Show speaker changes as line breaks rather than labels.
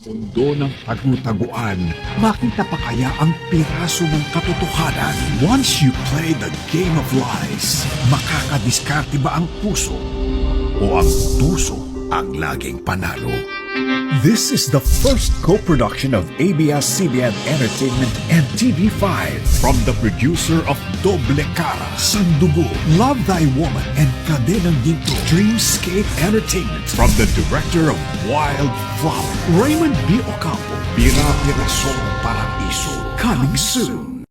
Mundo ng tagutaguan, makita pa kaya ang piraso ng katotohanan? Once you play the game of lies, makakadiskarte ba ang puso? O ang tuso ang laging panalo? This is the first co-production of ABS-CBN Entertainment and TV5 from the producer of Doble Cara, Sandugo, Love Thy Woman, and Kadenang Ginto, Dreamscape Entertainment, from the director of Wildflower, Raymond B. Ocampo, Pira Pirasong Paraiso, coming soon.